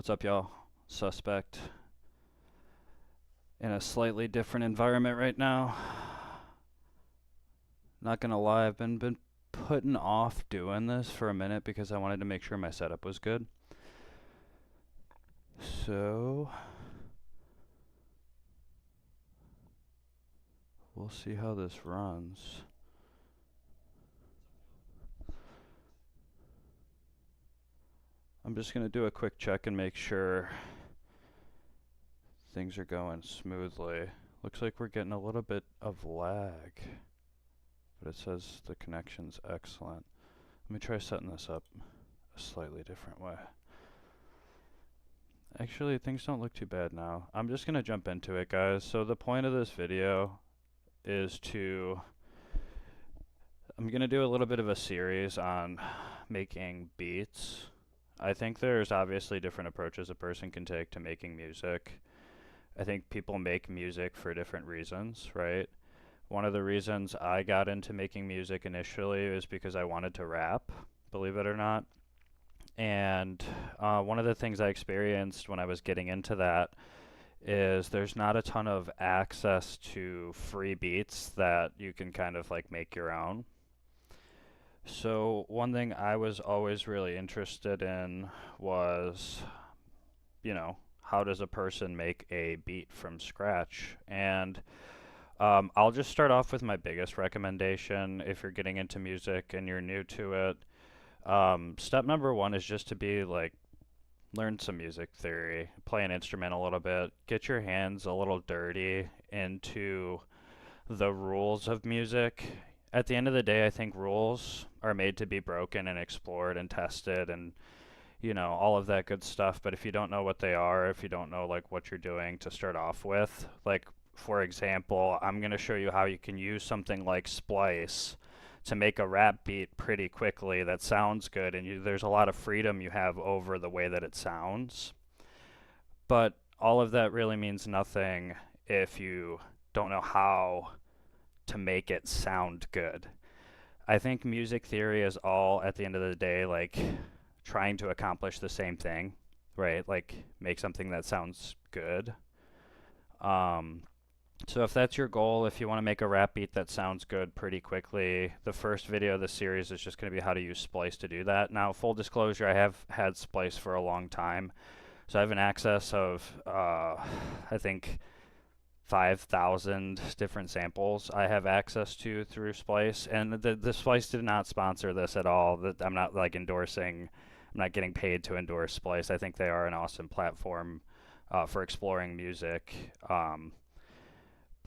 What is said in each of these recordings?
What's up, y'all? Suspect in a slightly different environment right now. Not gonna lie, I've been putting off doing this for a minute because I wanted to make sure my setup was good. So we'll see how this runs. I'm just gonna do a quick check and make sure things are going smoothly. Looks like we're getting a little bit of lag, but it says the connection's excellent. Let me try setting this up a slightly different way. Actually, things don't look too bad now. I'm just gonna jump into it, guys. So the point of this video is I'm gonna do a little bit of a series on making beats. I think there's obviously different approaches a person can take to making music. I think people make music for different reasons, right? One of the reasons I got into making music initially is because I wanted to rap, believe it or not. And one of the things I experienced when I was getting into that is there's not a ton of access to free beats that you can kind of like make your own. So one thing I was always really interested in was, how does a person make a beat from scratch? And I'll just start off with my biggest recommendation if you're getting into music and you're new to it. Step number one is just to be like, learn some music theory, play an instrument a little bit, get your hands a little dirty into the rules of music. At the end of the day, I think rules are made to be broken and explored and tested and, all of that good stuff. But if you don't know what they are, if you don't know like what you're doing to start off with, like for example, I'm going to show you how you can use something like Splice to make a rap beat pretty quickly that sounds good, and there's a lot of freedom you have over the way that it sounds. But all of that really means nothing if you don't know how to make it sound good. I think music theory is all, at the end of the day, like trying to accomplish the same thing, right? Like make something that sounds good. So if that's your goal, if you want to make a rap beat that sounds good pretty quickly, the first video of the series is just going to be how to use Splice to do that. Now, full disclosure, I have had Splice for a long time. So I have an access of, I think, 5,000 different samples I have access to through Splice. And the Splice did not sponsor this at all. I'm not like endorsing, I'm not getting paid to endorse Splice. I think they are an awesome platform for exploring music.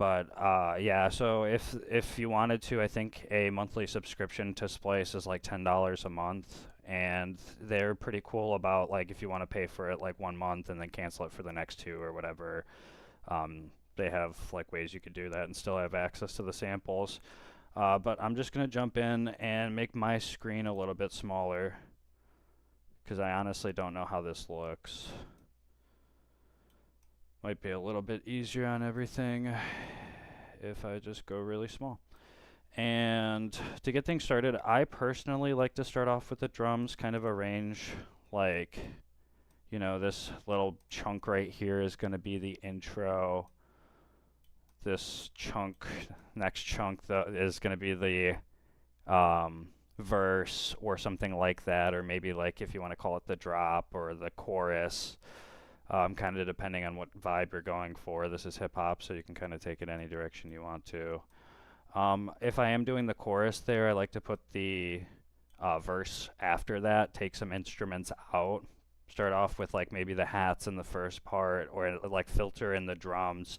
Yeah, so if you wanted to, I think a monthly subscription to Splice is like $10 a month, and they're pretty cool about like if you want to pay for it like 1 month and then cancel it for the next two or whatever. They have like ways you could do that and still have access to the samples. But I'm just gonna jump in and make my screen a little bit smaller because I honestly don't know how this looks. Might be a little bit easier on everything if I just go really small. And to get things started, I personally like to start off with the drums, kind of arrange like, this little chunk right here is going to be the intro. This chunk, next chunk is going to be the verse or something like that, or maybe like if you want to call it the drop or the chorus. Kind of depending on what vibe you're going for. This is hip hop, so you can kind of take it any direction you want to. If I am doing the chorus there, I like to put the verse after that, take some instruments out. Start off with like maybe the hats in the first part, or like filter in the drums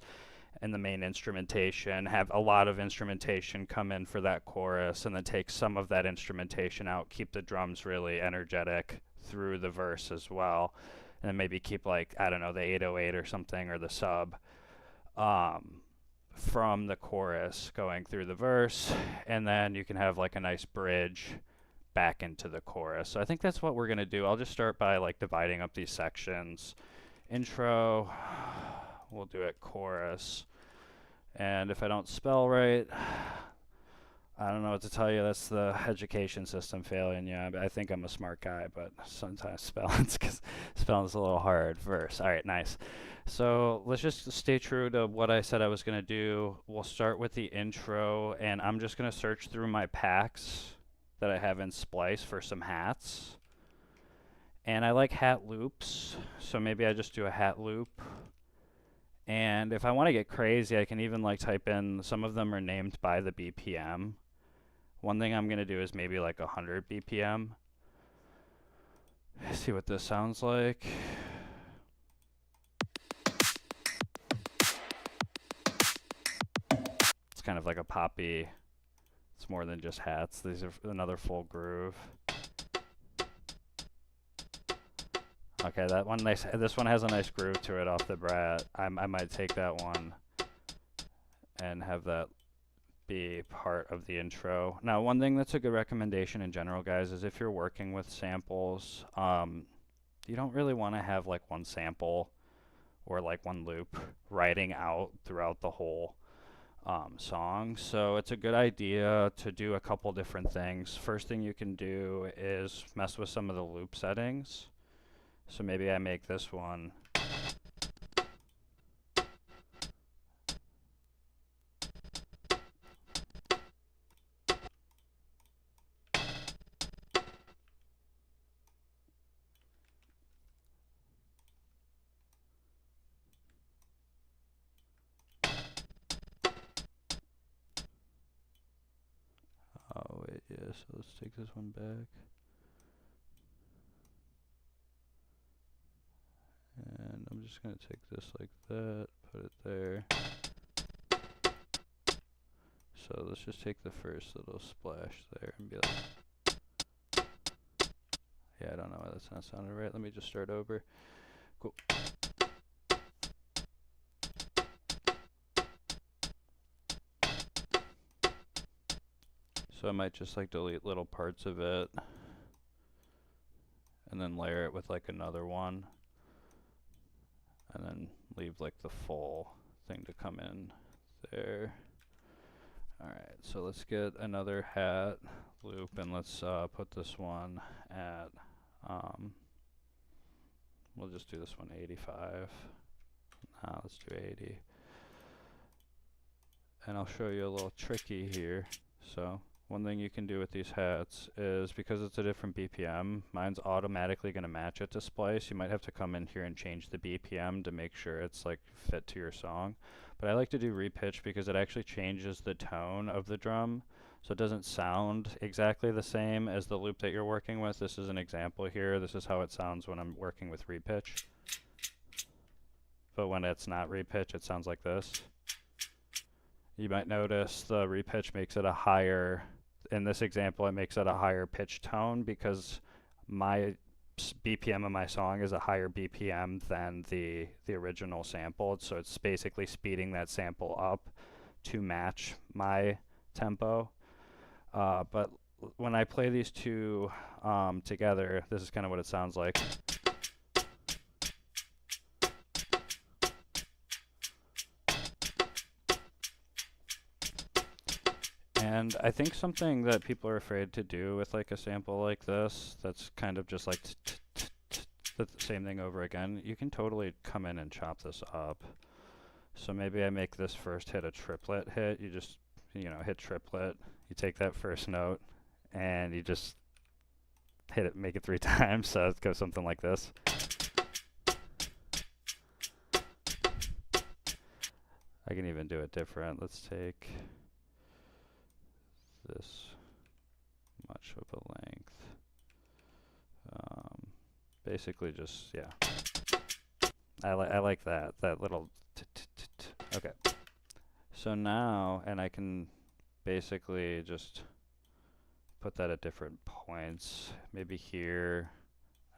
and the main instrumentation. Have a lot of instrumentation come in for that chorus, and then take some of that instrumentation out. Keep the drums really energetic through the verse as well. And then maybe keep like, I don't know, the 808 or something, or the sub from the chorus going through the verse, and then you can have like a nice bridge back into the chorus. So I think that's what we're gonna do. I'll just start by like dividing up these sections. Intro, we'll do it chorus, and if I don't spell right, I don't know what to tell you. That's the education system failing. Yeah, I think I'm a smart guy, but sometimes spelling's a little hard. Verse. All right, nice. So let's just stay true to what I said I was gonna do. We'll start with the intro, and I'm just gonna search through my packs that I have in Splice for some hats. And I like hat loops, so maybe I just do a hat loop. And if I want to get crazy, I can even like type in, some of them are named by the BPM. One thing I'm going to do is maybe like 100 BPM. See what this sounds like. It's kind of like a poppy. It's more than just hats. These are another full groove. Okay, that one nice. This one has a nice groove to it off the brat. I might take that one and have that be part of the intro. Now, one thing that's a good recommendation in general, guys, is if you're working with samples, you don't really want to have like one sample or like one loop riding out throughout the whole song. So it's a good idea to do a couple different things. First thing you can do is mess with some of the loop settings. So maybe I make this one. Oh wait, yeah, so let's take this one back. And I'm just gonna take this like that, put it there. So let's just take the first little splash there and be like, yeah, I don't know why that's not sounding right. Let me just start over. Cool. So I might just like delete little parts of it and then layer it with like another one and then leave like the full thing to come in there. Alright, so let's get another hat loop and let's put this one at, we'll just do this one 85. Let's do 80. And I'll show you a little tricky here. So one thing you can do with these hats is, because it's a different BPM, mine's automatically going to match it to Splice. You might have to come in here and change the BPM to make sure it's like fit to your song. But I like to do repitch because it actually changes the tone of the drum. So it doesn't sound exactly the same as the loop that you're working with. This is an example here. This is how it sounds when I'm working with repitch. But when it's not repitch, it sounds like this. You might notice the repitch makes it a higher, in this example, it makes it a higher pitch tone because my BPM of my song is a higher BPM than the original sample. So it's basically speeding that sample up to match my tempo. But when I play these two together, this is kind of what it sounds like. And I think something that people are afraid to do with like a sample like this, that's kind of just like the same thing over again, you can totally come in and chop this up. So maybe I make this first hit a triplet hit. You just, hit triplet. You take that first note and you just hit it, make it 3 times. So it goes something like this. I can even do it different. Let's take this much of a length. Basically just, yeah. I like that little okay. So now, and I can basically just put that at different points. Maybe here,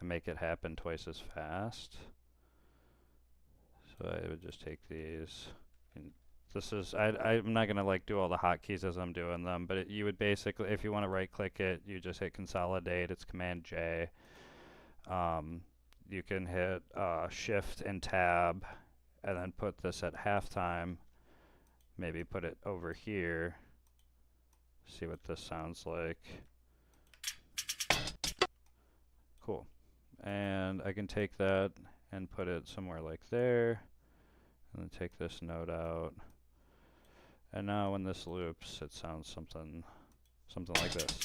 I make it happen twice as fast. So I would just take these, and this is, I'm not gonna like do all the hotkeys as I'm doing them, but you would basically, if you want to right click it, you just hit consolidate, it's Command J. You can hit Shift and Tab and then put this at halftime, maybe put it over here, See what this sounds like. Cool. And I can take that and put it somewhere like there, and then take this note out. And now when this loops, it sounds something like this.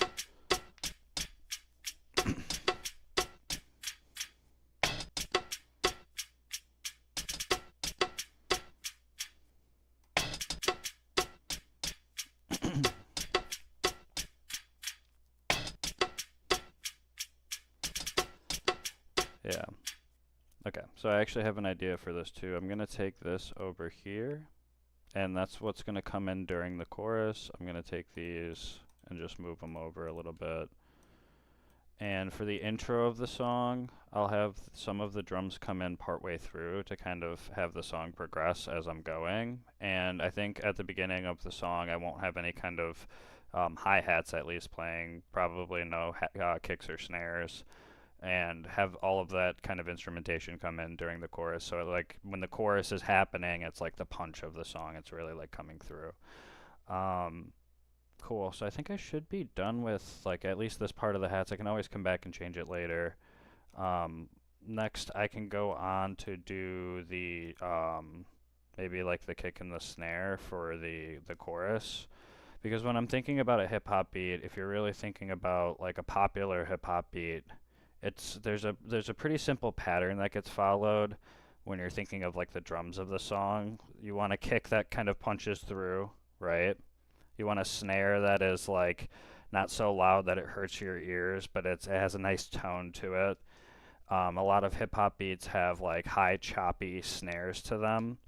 Yeah. Okay, so I actually have an idea for this too. I'm gonna take this over here, and that's what's gonna come in during the chorus. I'm gonna take these and just move them over a little bit. And for the intro of the song, I'll have some of the drums come in partway through to kind of have the song progress as I'm going. And I think at the beginning of the song, I won't have any kind of hi-hats at least playing, probably no kicks or snares, and have all of that kind of instrumentation come in during the chorus. So like when the chorus is happening, it's like the punch of the song. It's really like coming through. Cool. So I think I should be done with like at least this part of the hats. I can always come back and change it later. Um, Next, I can go on to do the maybe like the kick and the snare for the chorus. Because when I'm thinking about a hip hop beat, if you're really thinking about like a popular hip hop beat, there's a pretty simple pattern that gets followed when you're thinking of like the drums of the song. You want a kick that kind of punches through, right? You want a snare that is like not so loud that it hurts your ears, but it has a nice tone to it. A lot of hip hop beats have like high choppy snares to them.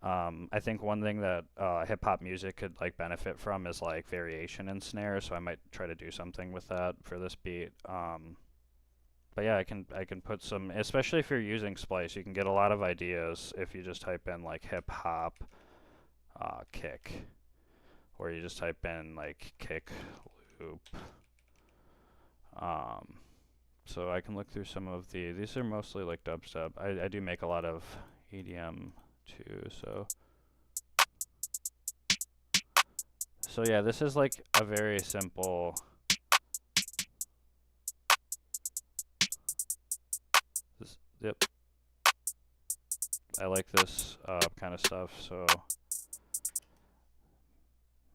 I think one thing that hip hop music could like benefit from is like variation in snares, so I might try to do something with that for this beat. But yeah, I can put some, especially if you're using Splice, you can get a lot of ideas if you just type in like hip hop kick, or you just type in like kick loop. So I can look through some of these are mostly like dubstep. I do make a lot of EDM too, so yeah, this is like a very simple. Yep, I like this kind of stuff. So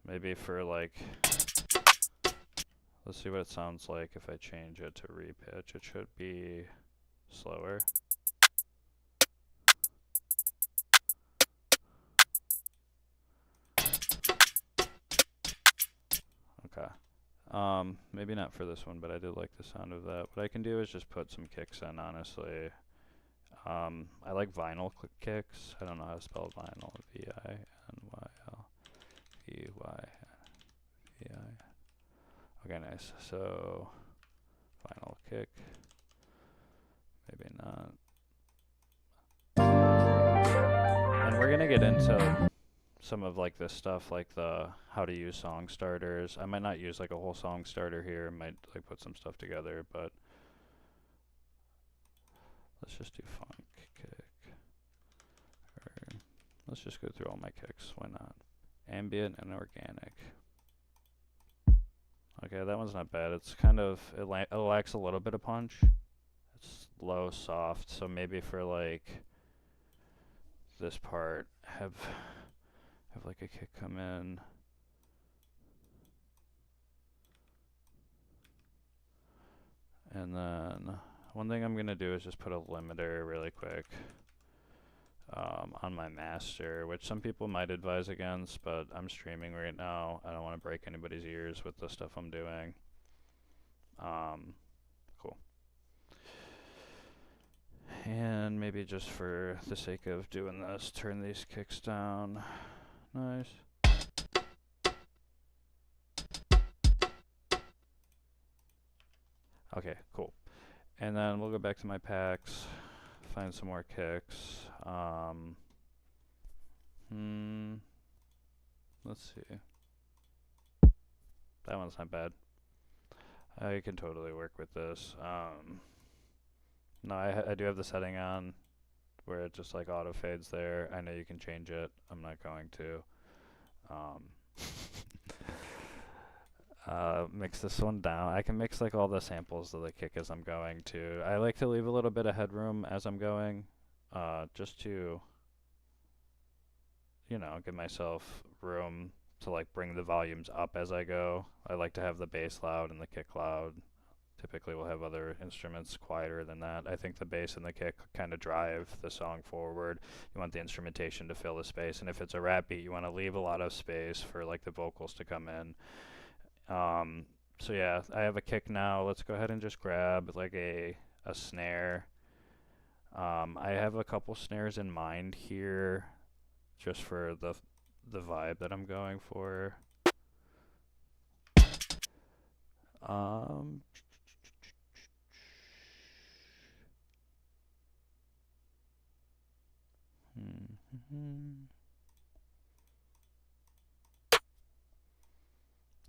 maybe for like, let's see what it sounds like if I change it to repitch. It should be slower. Okay. Maybe not for this one, but I did like the sound of that. What I can do is just put some kicks in, honestly. I like vinyl kicks. I don't know how to spell vinyl. V-I-N-Y-L. V-Y-V-I. Okay, nice. So, vinyl kick. Maybe not. And we're gonna get into some of like this stuff, like the how to use song starters. I might not use like a whole song starter here. I might like put some stuff together, but let's just do funk kick. Or let's just go through all my kicks. Why not? Ambient and organic. Okay, that one's not bad. It's kind of it lacks a little bit of punch. It's low, soft. So maybe for like this part, have like a kick come in. And then one thing I'm gonna do is just put a limiter really quick on my master, which some people might advise against, but I'm streaming right now. I don't want to break anybody's ears with the stuff I'm doing. Cool. And maybe just for the sake of doing this, turn these kicks down. Nice. Okay, cool. And then we'll go back to my packs, find some more kicks. Let's see. That one's not bad. I can totally work with this. No, I do have the setting on where it just like auto fades there. I know you can change it. I'm not going to. Mix this one down. I can mix like all the samples of the kick as I'm going too. I like to leave a little bit of headroom as I'm going, just to, give myself room to like bring the volumes up as I go. I like to have the bass loud and the kick loud. Typically, we'll have other instruments quieter than that. I think the bass and the kick kind of drive the song forward. You want the instrumentation to fill the space, and if it's a rap beat, you want to leave a lot of space for like the vocals to come in. So yeah, I have a kick now. Let's go ahead and just grab like a snare. I have a couple snares in mind here, just for the vibe that I'm going for. Um,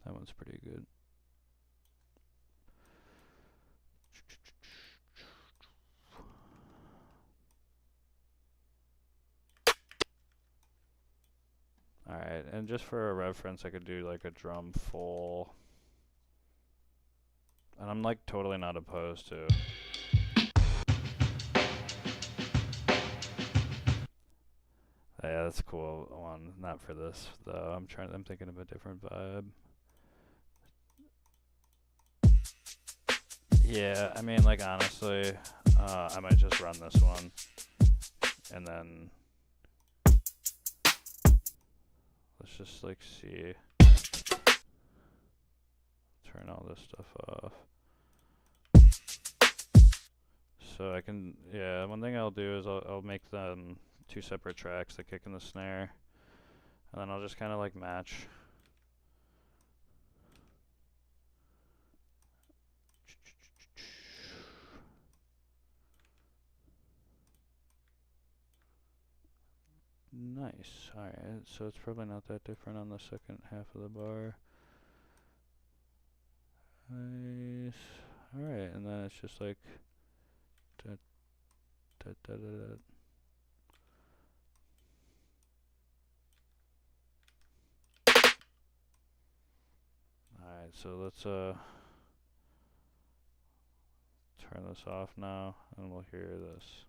that one's pretty good. Alright, and just for a reference, I could do like a drum full. And I'm like totally not opposed to. Yeah, that's a cool one. Not for this though. I'm thinking of a different vibe. Yeah, I mean, like honestly, I might just run this one, and then let's just like see. Turn all this stuff off. So I can, yeah. One thing I'll do is I'll make them two separate tracks, the kick and the snare, and then I'll just kind of like match. Nice. Alright, so it's probably not that different on the second half of the bar. Nice. Alright, and then it's just like da, da, da, da, da. Alright, so let's turn this off now and we'll hear this.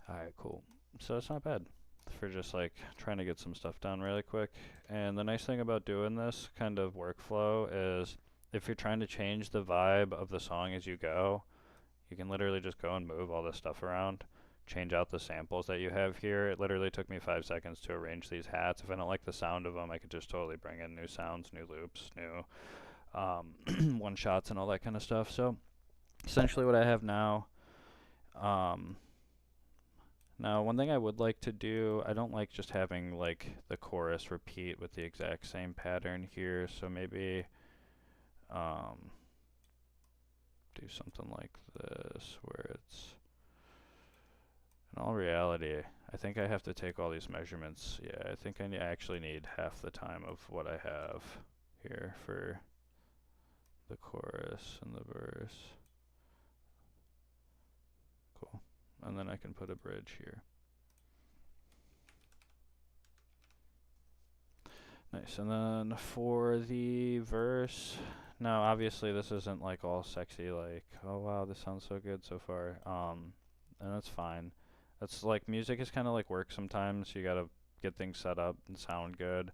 Alright, cool. So it's not bad for just like trying to get some stuff done really quick. And the nice thing about doing this kind of workflow is if you're trying to change the vibe of the song as you go, you can literally just go and move all this stuff around, change out the samples that you have here. It literally took me 5 seconds to arrange these hats. If I don't like the sound of them, I could just totally bring in new sounds, new loops, new one shots and all that kind of stuff. So essentially what I have now, now one thing I would like to do, I don't like just having like the chorus repeat with the exact same pattern here, so maybe do something like this where it's, in all reality, I think I have to take all these measurements. Yeah, I think I actually need half the time of what I have here for the chorus and the verse. Cool. And then I can put a bridge here. Nice. And then for the verse, now obviously this isn't like all sexy, like, oh wow, this sounds so good so far. And that's fine. That's like, music is kind of like work sometimes. You gotta get things set up and sound good.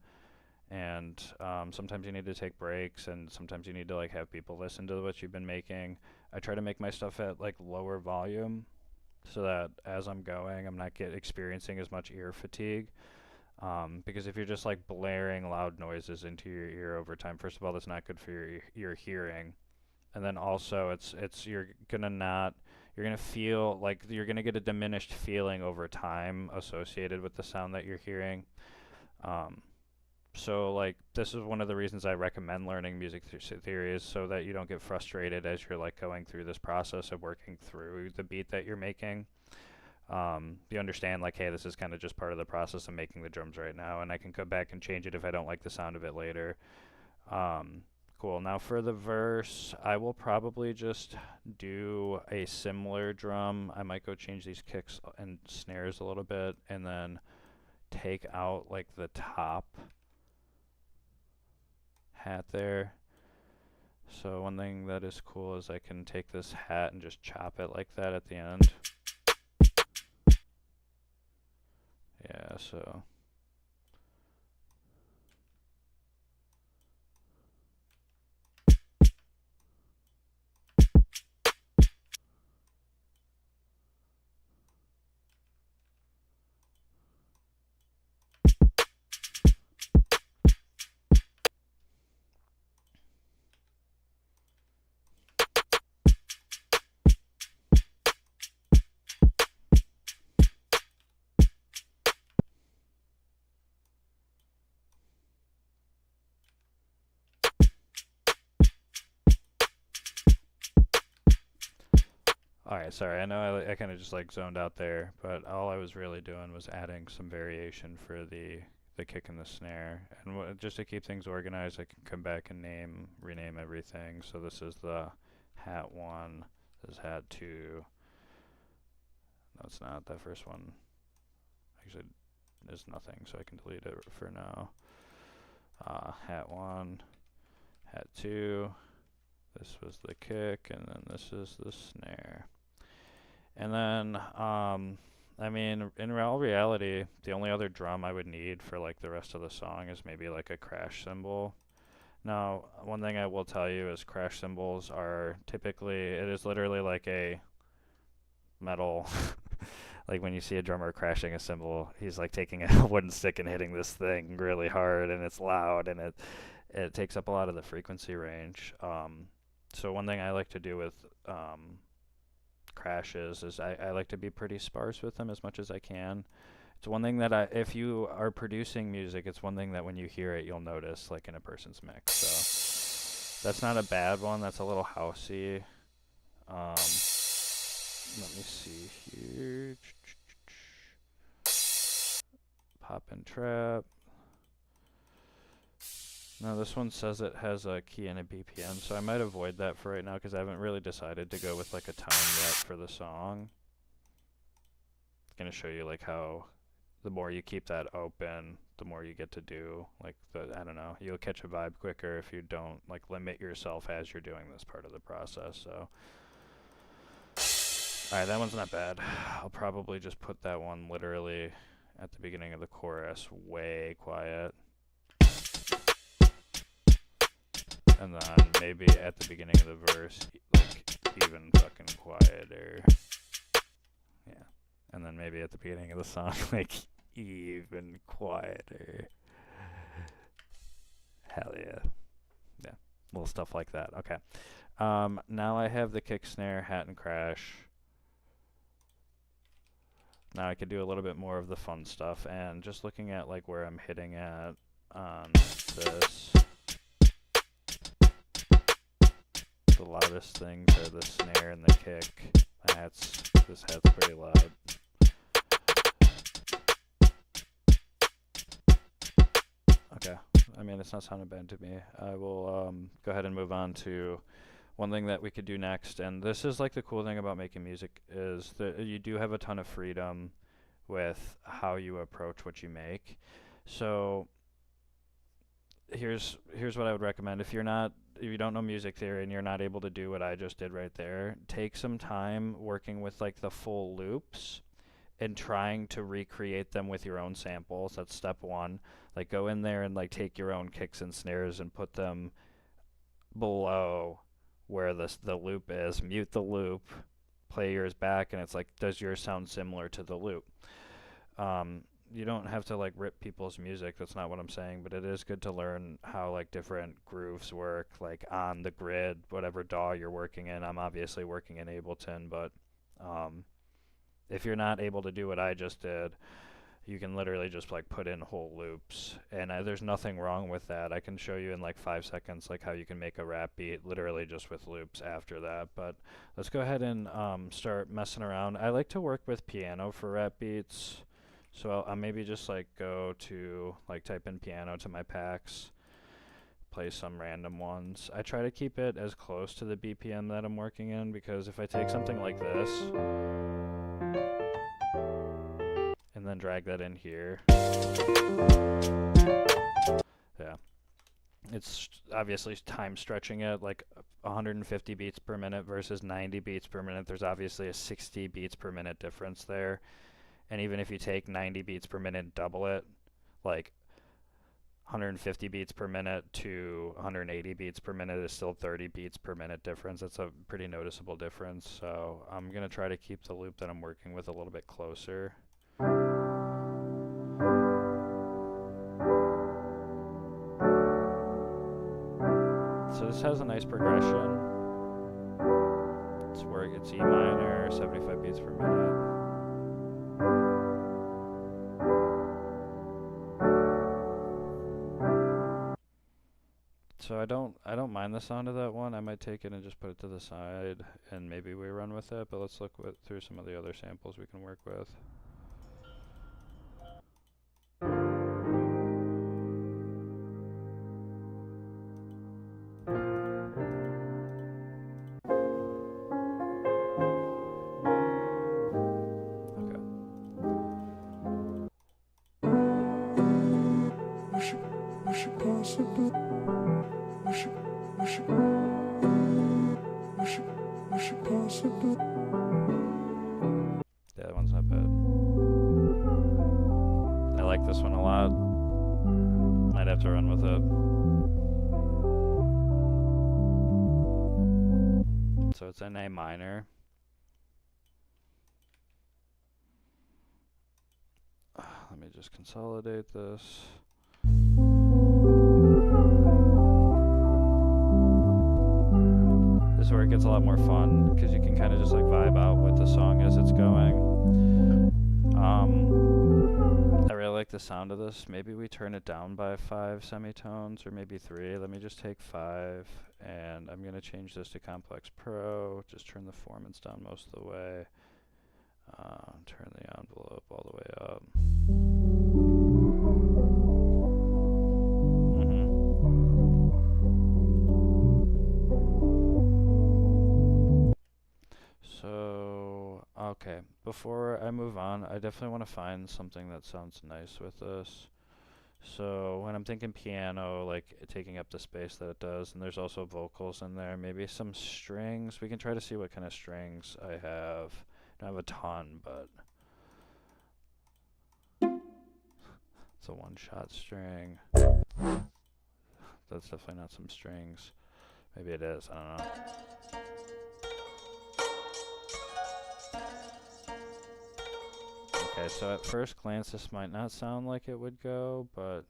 And sometimes you need to take breaks, and sometimes you need to like have people listen to what you've been making. I try to make my stuff at like lower volume so that as I'm going, I'm not experiencing as much ear fatigue. Because if you're just like blaring loud noises into your ear over time, first of all, that's not good for your hearing, and then also you're gonna feel like you're gonna get a diminished feeling over time associated with the sound that you're hearing. So like this is one of the reasons I recommend learning music theory, is so that you don't get frustrated as you're like going through this process of working through the beat that you're making. You understand like, hey, this is kind of just part of the process of making the drums right now, and I can come back and change it if I don't like the sound of it later. cool. Now for the verse, I will probably just do a similar drum. I might go change these kicks and snares a little bit, and then take out like the top hat there. So one thing that is cool is I can take this hat and just chop it like that at the end. Yeah, so alright, sorry, I know I kind of just like zoned out there, but all I was really doing was adding some variation for the kick and the snare. And just to keep things organized, I can come back and rename everything. So this is the hat 1, this is hat 2. No, it's not. That first one actually is nothing, so I can delete it for now. Hat 1, hat 2. This was the kick, and then this is the snare. And then, I mean, in all reality, the only other drum I would need for like the rest of the song is maybe like a crash cymbal. Now, one thing I will tell you is crash cymbals are typically, it is literally like a metal, like when you see a drummer crashing a cymbal, he's like taking a wooden stick and hitting this thing really hard, and it's loud, and it takes up a lot of the frequency range. So one thing I like to do with crashes is I like to be pretty sparse with them as much as I can. It's one thing that if you are producing music, it's one thing that when you hear it, you'll notice, like in a person's mix. So that's not a bad one. That's a little housey. Let me see here. Pop and trap. Now this one says it has a key and a BPM, so I might avoid that for right now because I haven't really decided to go with like a tone yet for the song. It's gonna show you like how the more you keep that open, the more you get to do. Like I don't know, you'll catch a vibe quicker if you don't like limit yourself as you're doing this part of the process. So, alright, that one's not bad. I'll probably just put that one literally at the beginning of the chorus, way quiet. And then maybe at the beginning of the verse, like even fucking quieter. Yeah. And then maybe at the beginning of the song, like even quieter. Hell yeah. Yeah. Little stuff like that. Okay. Now I have the kick, snare, hat, and crash. Now I could do a little bit more of the fun stuff, and just looking at like where I'm hitting at on this. The loudest things are the snare and the kick. This hat's pretty loud. Okay, I mean it's not sounding bad to me. I will go ahead and move on to one thing that we could do next, and this is like the cool thing about making music is that you do have a ton of freedom with how you approach what you make. So here's what I would recommend. If you don't know music theory and you're not able to do what I just did right there, take some time working with like the full loops and trying to recreate them with your own samples. That's step 1. Like go in there and like take your own kicks and snares and put them below where the loop is, mute the loop, play yours back, and it's like, does yours sound similar to the loop? You don't have to like rip people's music, that's not what I'm saying, but it is good to learn how like different grooves work, like on the grid, whatever DAW you're working in. I'm obviously working in Ableton, but if you're not able to do what I just did, you can literally just like put in whole loops, and there's nothing wrong with that. I can show you in like 5 seconds like how you can make a rap beat literally just with loops after that. But let's go ahead and start messing around. I like to work with piano for rap beats. So I'll maybe just like go to like type in piano to my packs, play some random ones. I try to keep it as close to the BPM that I'm working in, because if I take something like this and then drag that in here, yeah, it's obviously time stretching it, like 150 beats per minute versus 90 beats per minute. There's obviously a 60 beats per minute difference there. And even if you take 90 beats per minute and double it, like 150 beats per minute to 180 beats per minute is still 30 beats per minute difference. That's a pretty noticeable difference. So I'm going to try to keep the loop that I'm working with a little bit closer. So this has a nice progression. It's where it gets E minor, 75 beats per minute. So I don't mind the sound of that one. I might take it and just put it to the side and maybe we run with it, but let's look through some of the other samples we can work with. Yeah, that one's not bad. I like this one a lot. Might have to run with it. So it's in A minor. Let me just consolidate this. This is where it gets a lot more fun, because you can kind of just like vibe out with the song as it's going. I really like the sound of this. Maybe we turn it down by 5 semitones, or maybe 3. Let me just take 5, and I'm going to change this to Complex Pro. Just turn the formants down most of the way. Turn the envelope all the way up. So, okay, before I move on, I definitely want to find something that sounds nice with this. So when I'm thinking piano, like taking up the space that it does, and there's also vocals in there, maybe some strings. We can try to see what kind of strings I have. I don't have a ton, but it's a one-shot string. That's definitely not some strings. Maybe it is, I don't know. Okay, so at first glance this might not sound like it would go, but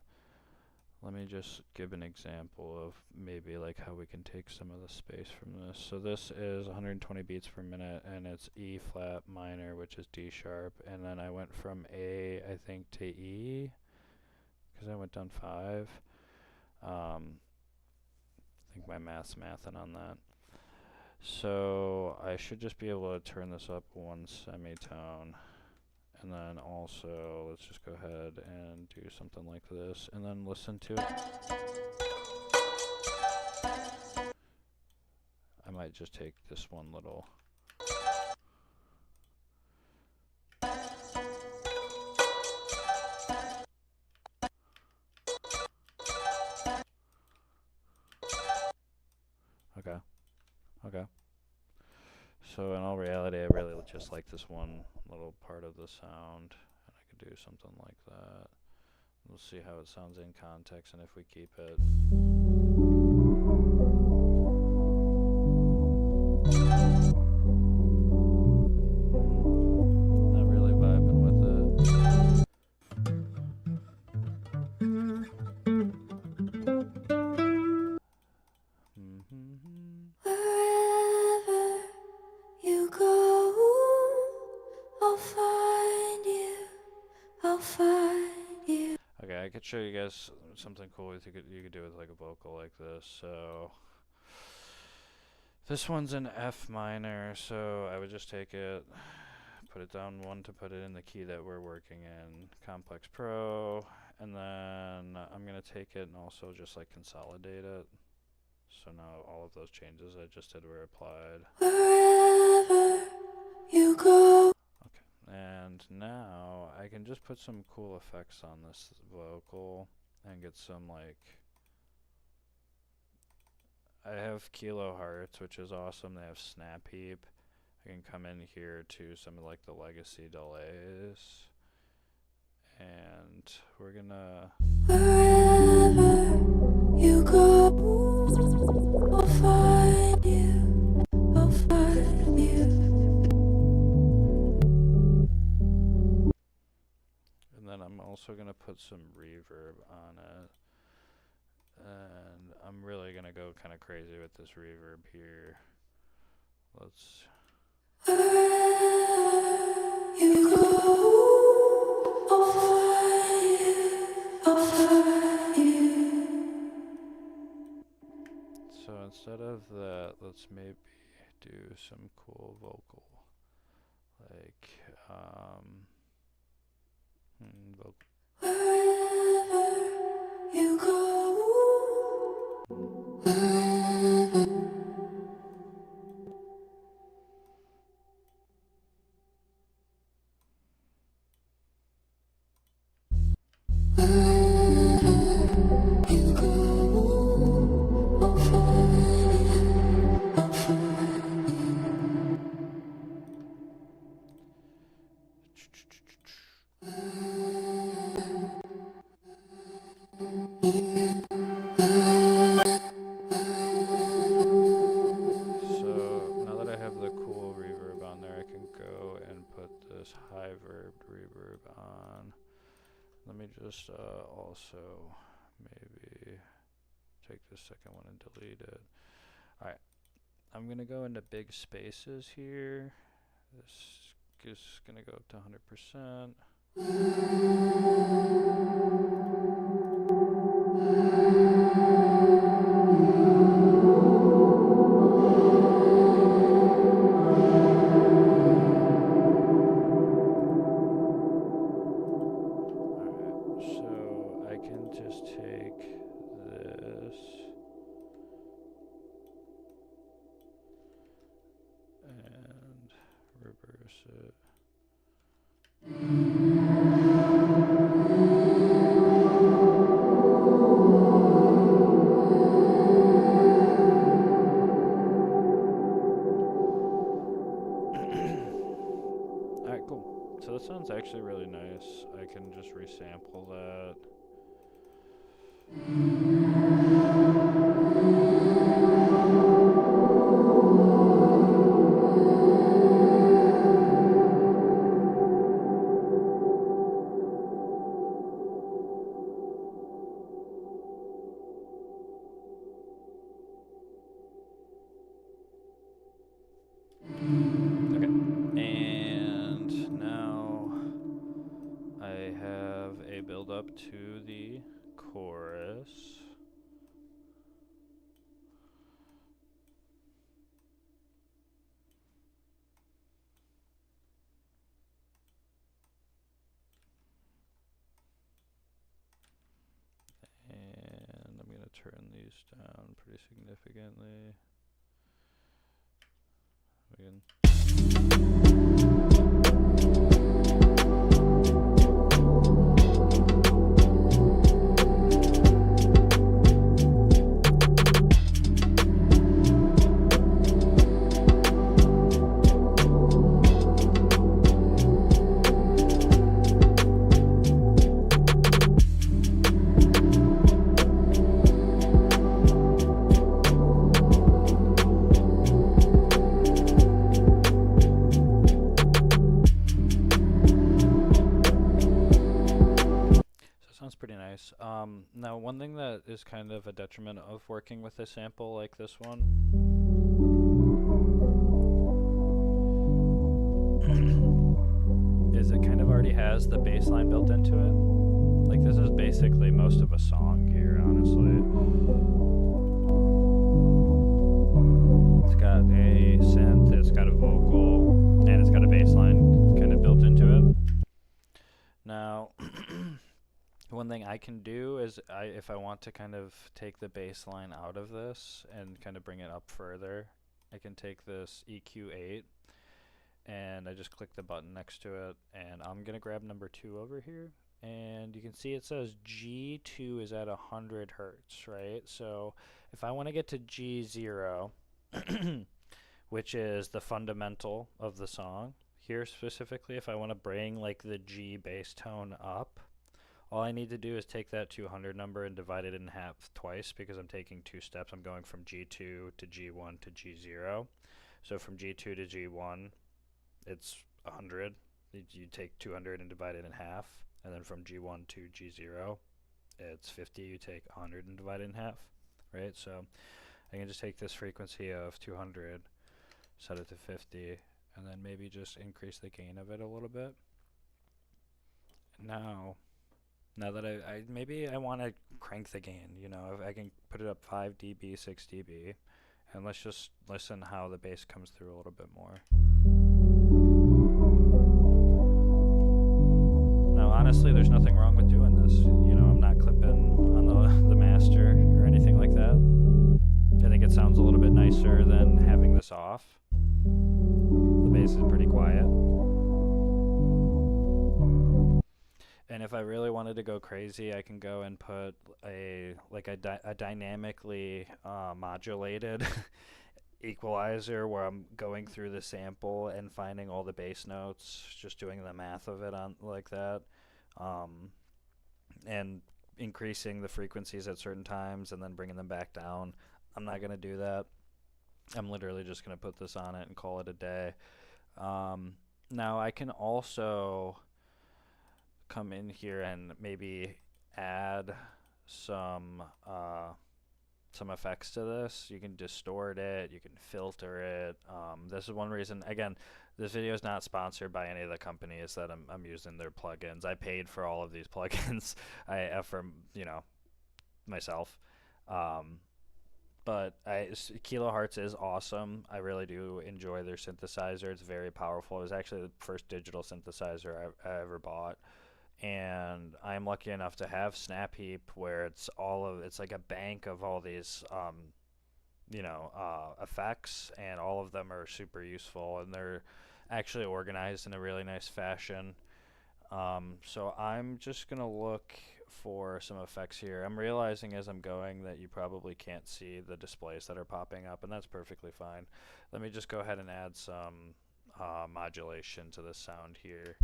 let me just give an example of maybe like how we can take some of the space from this. So this is 120 beats per minute, and it's E flat minor, which is D sharp, and then I went from A, I think, to E, because I went down 5. I think my math's mathing on that. So I should just be able to turn this up 1 semitone. And then also, let's just go ahead and do something like this, and then listen to it. I might just take this one little. Okay. Okay. So in all reality, I really just like this one little part of the sound, and I could do something like that. We'll see how it sounds in context, and if we keep it. Not really vibing with it. Wherever you go, I'll find you. I'll find you. Okay, I could show you guys something cool you could do with like a vocal like this. So this one's in F minor, so I would just take it, put it down one to put it in the key that we're working in, Complex Pro, and then I'm gonna take it and also just like consolidate it. So now all of those changes I just did were applied. Wherever you go. Okay, and now I can just put some cool effects on this vocal and get some like, I have kilohertz, which is awesome. They have snap heap. I can come in here to some of like the legacy delays, and we're gonna, Wherever you go, I'll find you. I'll find you. and then I'm also gonna put some reverb on it, and I'm really gonna go kind of crazy with this reverb here. Let's, Wherever you go, I'll find you. I'll find you. so instead of that, let's maybe do some cool vocal, like vocal. Wherever you go. So now that I have the cool reverb on there, I can go and put this high reverb on. Let me just also maybe take this second one and delete it. Alright, I'm gonna go into big spaces here. This is gonna go up to 100%. So I can just take this and reverse it. Alright, cool. So that sounds actually really nice. I can just resample that. Okay, and now I have a build up to the chorus. And I'm going to turn these down pretty significantly. We can pretty nice. Now one thing that is kind of a detriment of working with a sample like this one is it kind of already has the bass line built into it. Like this is basically most of a song here, honestly. It's got a synth, it's got a vocal, and it's got a bass line connected Now, one thing I can do is if I want to kind of take the bass line out of this and kind of bring it up further, I can take this EQ8 and I just click the button next to it, and I'm gonna grab number 2 over here, and you can see it says G2 is at 100 hertz, right? So if I want to get to G0, which is the fundamental of the song, here specifically, if I want to bring like the G bass tone up, all I need to do is take that 200 number and divide it in half twice, because I'm taking 2 steps. I'm going from G2 to G1 to G0. So from G2 to G1, it's 100. You take 200 and divide it in half. And then from G1 to G0, it's 50. You take 100 and divide it in half, right? So I can just take this frequency of 200, set it to 50, and then maybe just increase the gain of it a little bit. Now that I maybe I want to crank the gain, you know, if I can put it up 5 dB, 6 dB, and let's just listen how the bass comes through a little bit more. Now, honestly, there's nothing wrong with doing this. You know, I'm not clipping on the master or anything like that. I think it sounds a little bit nicer than having this off. The bass is pretty quiet. And if I really wanted to go crazy, I can go and put a dynamically modulated equalizer where I'm going through the sample and finding all the bass notes, just doing the math of it on like that, and increasing the frequencies at certain times and then bringing them back down. I'm not going to do that. I'm literally just going to put this on it and call it a day. Now I can also come in here and maybe add some effects to this. You can distort it, you can filter it. This is one reason, again, this video is not sponsored by any of the companies that I'm using their plugins. I paid for all of these plugins for, you know, myself. But Kilohertz is awesome. I really do enjoy their synthesizer. It's very powerful. It was actually the first digital synthesizer I ever bought. And I'm lucky enough to have Snapheap, where it's like a bank of all these effects, and all of them are super useful, and they're actually organized in a really nice fashion. So I'm just gonna look for some effects here. I'm realizing as I'm going that you probably can't see the displays that are popping up, and that's perfectly fine. Let me just go ahead and add some modulation to the sound here.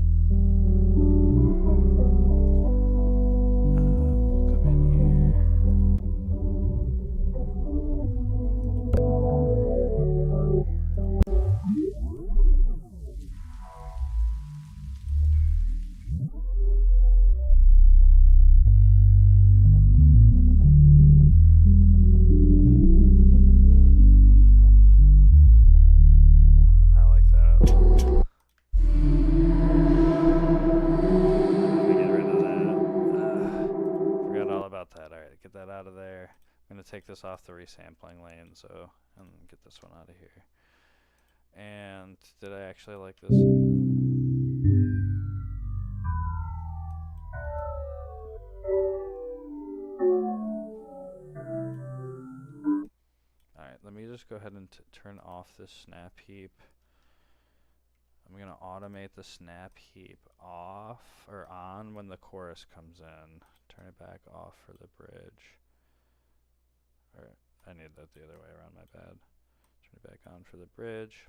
Take this off the resampling lane, and get this one out of here. And did I actually like this? Alright, let me just go ahead and turn off this Snapheap. I'm gonna automate the Snapheap off or on when the chorus comes in. Turn it back off for the bridge. I need that the other way around, my bad. Turn it back on for the bridge,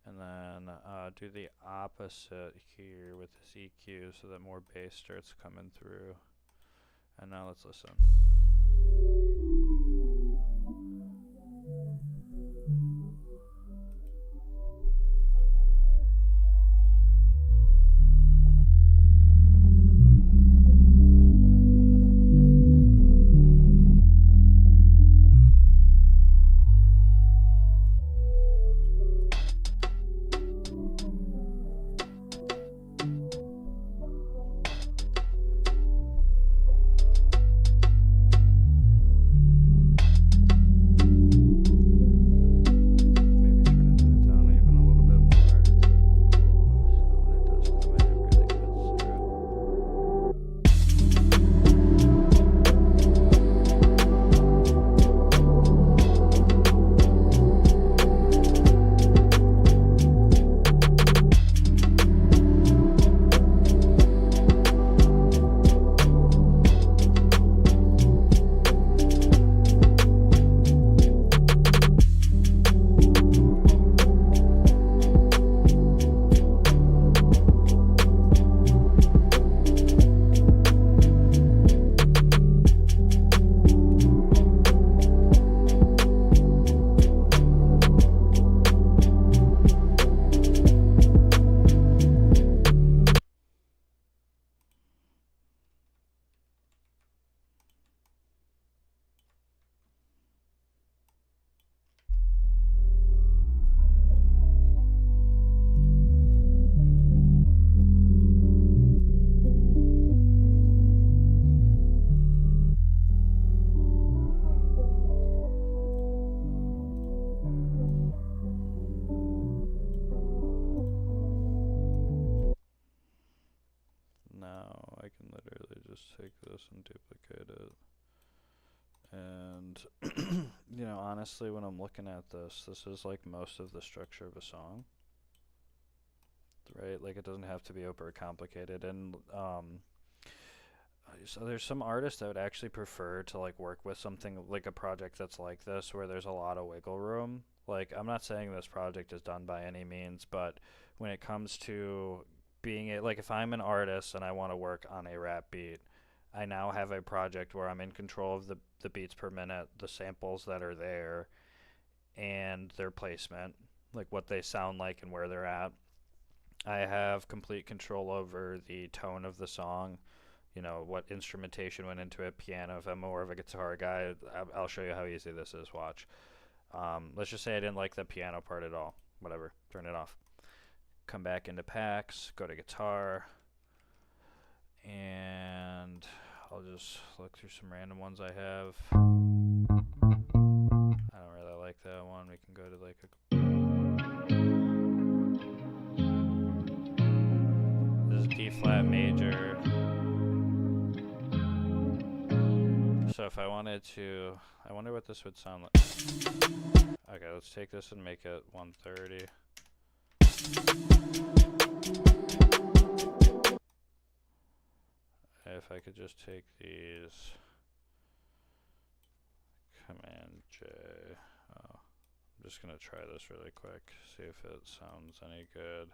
and then do the opposite here with this EQ so that more bass starts coming through. And now let's listen. now I can literally just take this and duplicate it. And, you know, honestly, when I'm looking at this is like most of the structure of a song, right? Like, it doesn't have to be over complicated. And, so there's some artists that would actually prefer to like work with something like a project that's like this, where there's a lot of wiggle room. Like, I'm not saying this project is done by any means, but when it comes to like, if I'm an artist and I want to work on a rap beat, I now have a project where I'm in control of the beats per minute, the samples that are there, and their placement, like what they sound like and where they're at. I have complete control over the tone of the song, you know, what instrumentation went into it, piano. If I'm more of a guitar guy, I'll show you how easy this is. Watch. Let's just say I didn't like the piano part at all. Whatever, turn it off. Come back into packs, go to guitar, and I'll just look through some random ones I have. I don't really like that one. We can go to like a... This is D flat major. So if I wanted to, I wonder what this would sound like. Okay, let's take this and make it 130. If I could just take these, Command J. Oh, I'm just gonna try this really quick, see if it sounds any good.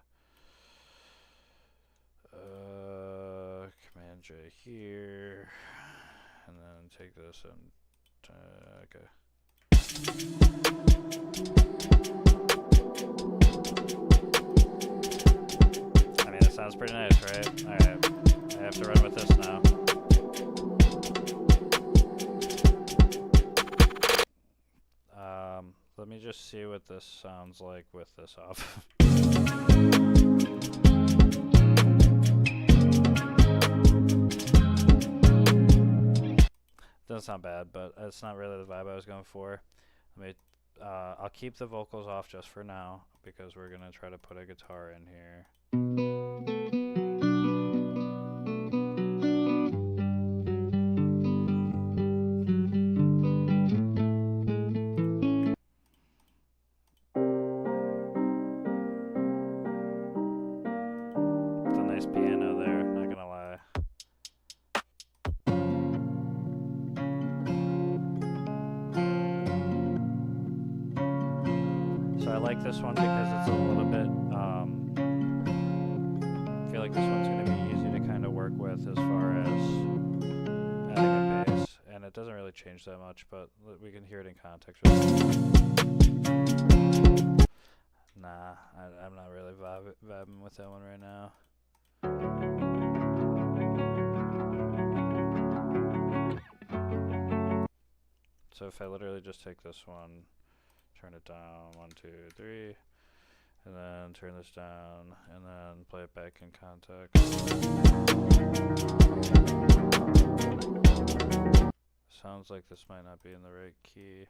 Command J here, and then take this and okay. I mean, it sounds pretty nice, right? Alright, I have to run with this now. Let me just see what this sounds like with this off. Doesn't sound bad, but it's not really the vibe I was going for. I'll keep the vocals off just for now, because we're gonna try to put a guitar in here. It's a nice piano there, not gonna lie. So I like this one because it's a little bit, I feel like this one's going to be easy to kind of work with as far as adding a bass. And it doesn't really change that much, but we can hear it in context. Nah, I'm not really vibing with that one right now. So if I literally just take this one, turn it down, 1, 2, 3, and then turn this down, and then play it back in context. Sounds like this might not be in the right key.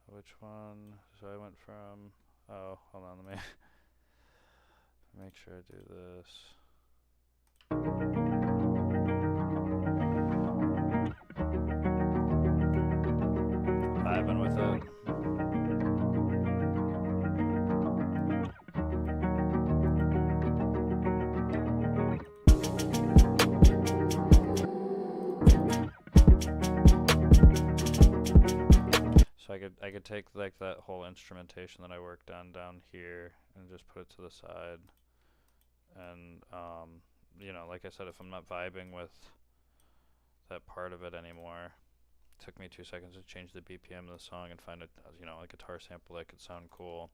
Which one? So I went from, oh, hold on, let me make sure I do this. Vibing with it. So I could take like that whole instrumentation that I worked on down here and just put it to the side. And you know, like I said, if I'm not vibing with that part of it anymore, it took me 2 seconds to change the BPM of the song and find a, you know, a guitar sample that could sound cool.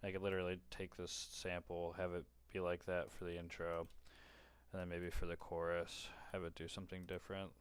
I could literally take this sample, have it be like that for the intro, and then maybe for the chorus, have it do something different.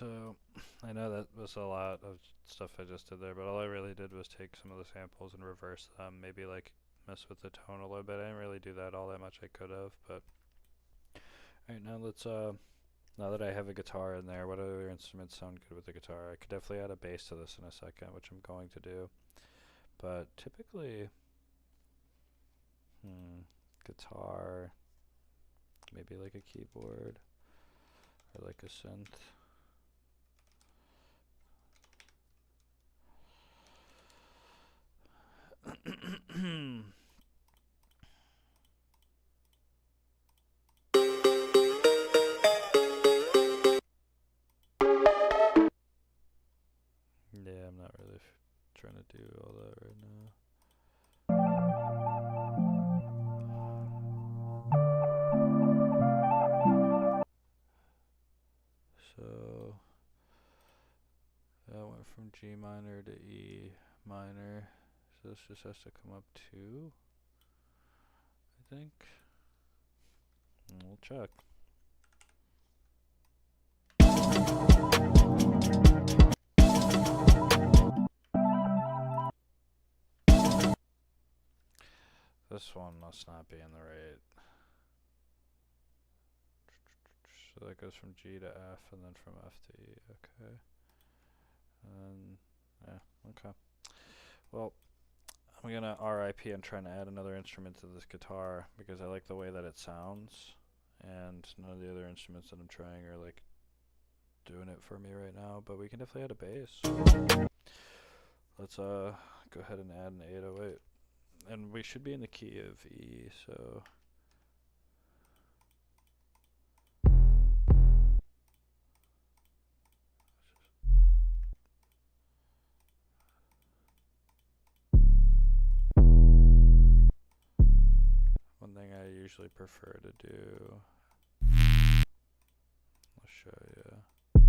So I know that was a lot of stuff I just did there, but all I really did was take some of the samples and reverse them, maybe like mess with the tone a little bit. I didn't really do that all that much. I could have, but alright, now let's now that I have a guitar in there, what other instruments sound good with the guitar? I could definitely add a bass to this in a second, which I'm going to do. But typically, guitar, maybe like a keyboard or like a synth. Yeah, I'm not really trying to do all that right now. So that went from G minor to E minor. So this just has to come up 2, I think. And we'll check. This one must not be in the right. So that goes from G to F and then from F to E. Okay. And yeah, okay. Well, I'm gonna RIP and trying to add another instrument to this guitar because I like the way that it sounds, and none of the other instruments that I'm trying are like doing it for me right now. But we can definitely add a bass. Let's go ahead and add an 808, and we should be in the key of E. So. One thing I usually prefer to do, I'll show you.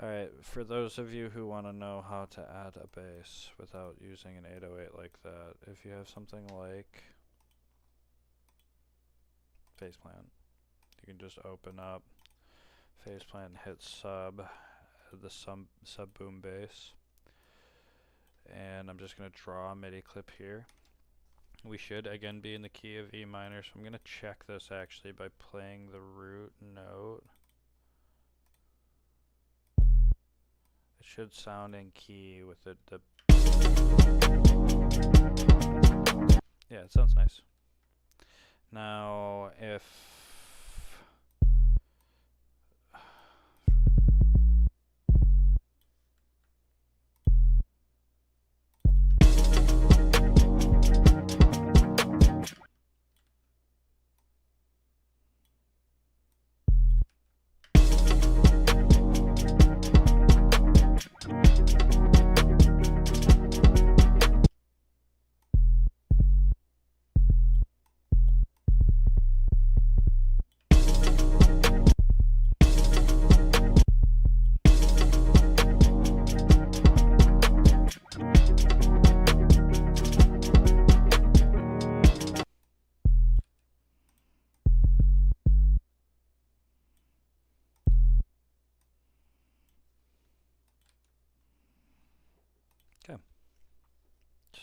Alright, for those of you who want to know how to add a bass without using an 808 like that, if you have something like Faceplant, you can just open up Faceplant and hit sub, add the sub boom bass, and I'm just going to draw a MIDI clip here. We should again be in the key of E minor, so I'm going to check this actually by playing the root note. It should sound in key with the yeah, it sounds nice. Now if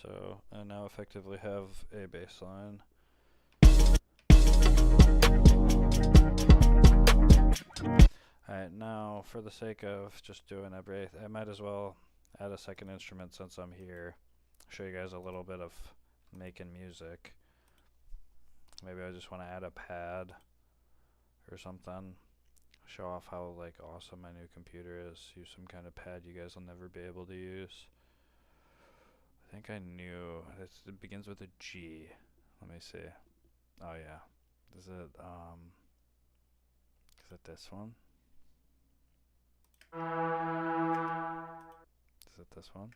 so I now effectively have a bass line. Alright, now for the sake of just doing a break, I might as well add a second instrument since I'm here. Show you guys a little bit of making music. Maybe I just want to add a pad or something. Show off how like awesome my new computer is. Use some kind of pad you guys will never be able to use. I think I knew it begins with a G. Let me see. Oh yeah. Is it this one? Is it this one?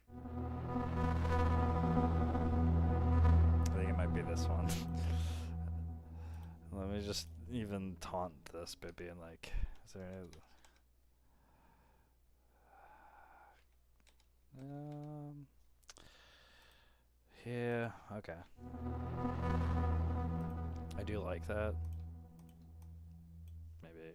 I think it might be this one. Let me just even taunt this by being like, is there any yeah, okay. I do like that. Maybe.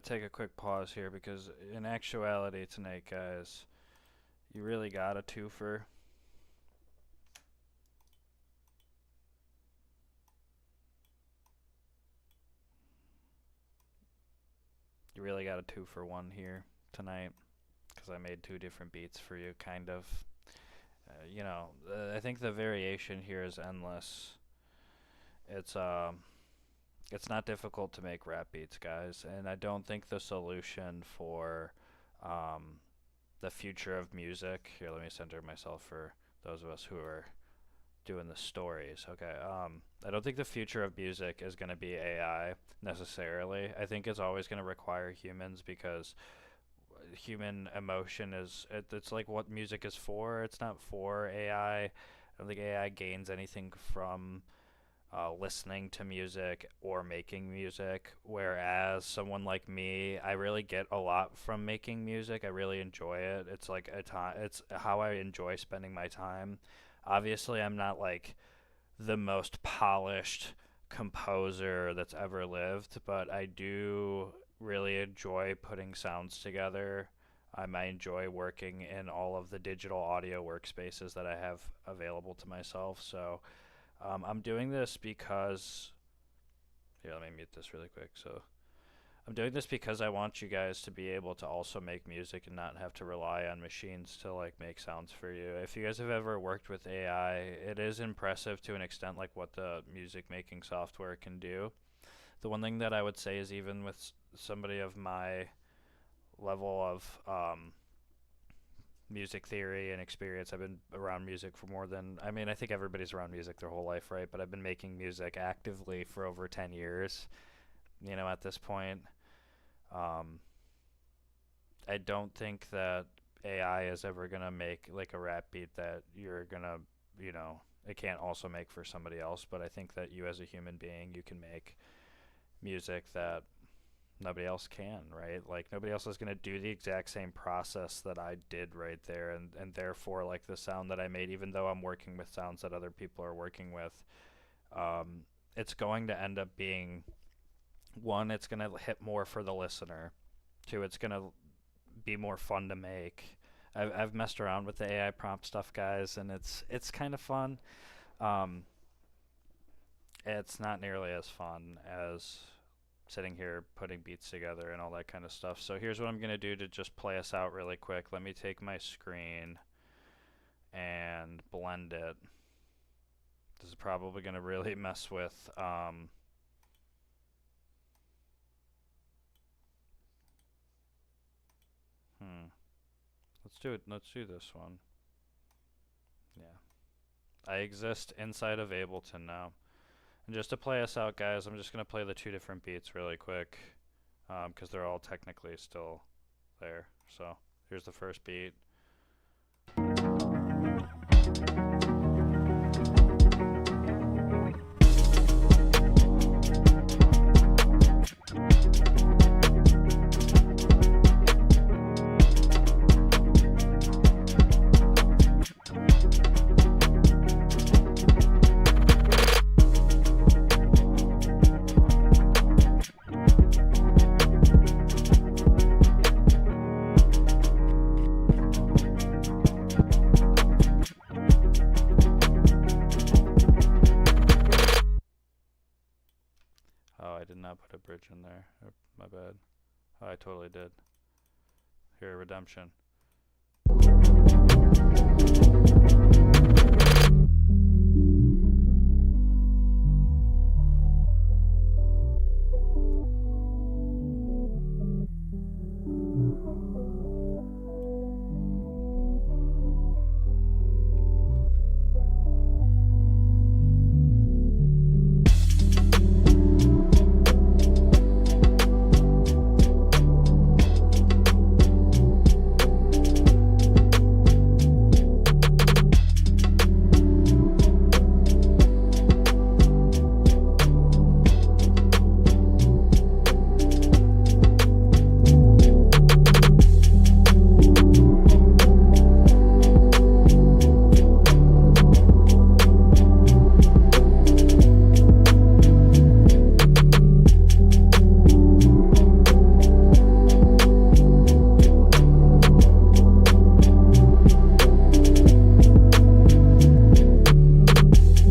take a quick pause here because in actuality tonight, guys, you really got a twofer. You really got a 2-for-1 here tonight because I made 2 different beats for you, kind of. I think the variation here is endless. It's not difficult to make rap beats, guys, and I don't think the solution for the future of music. Here, let me center myself for those of us who are doing the stories. Okay, I don't think the future of music is going to be AI necessarily. I think it's always going to require humans because human emotion it's like what music is for. It's not for AI. I don't think AI gains anything from listening to music or making music, whereas someone like me, I really get a lot from making music. I really enjoy it. It's like it's how I enjoy spending my time. Obviously, I'm not like the most polished composer that's ever lived, but I do really enjoy putting sounds together. I enjoy working in all of the digital audio workspaces that I have available to myself. So I'm doing this because, here, let me mute this really quick. So I'm doing this because I want you guys to be able to also make music and not have to rely on machines to like make sounds for you. If you guys have ever worked with AI, it is impressive to an extent, like what the music making software can do. The one thing that I would say is even with somebody of my level of music theory and experience, I've been around music for more than, I think everybody's around music their whole life, right? But I've been making music actively for over 10 years, at this point. I don't think that AI is ever going to make like a rap beat that you're going to, it can't also make for somebody else. But I think that you as a human being, you can make music that nobody else can, right? Like nobody else is going to do the exact same process that I did right there, and therefore like the sound that I made, even though I'm working with sounds that other people are working with, it's going to end up being, one, it's going to hit more for the listener. 2, it's going to be more fun to make. I've messed around with the AI prompt stuff, guys, and it's kind of fun. It's not nearly as fun as sitting here putting beats together and all that kind of stuff. So here's what I'm going to do to just play us out really quick. Let me take my screen and blend it. This is probably going to really mess with let's do this one. Yeah, I exist inside of Ableton now. And just to play us out, guys, I'm just going to play the 2 different beats really quick because they're all technically still there. So here's the first beat. Put a bridge in there. My bad. Oh, I totally did. Here, Redemption.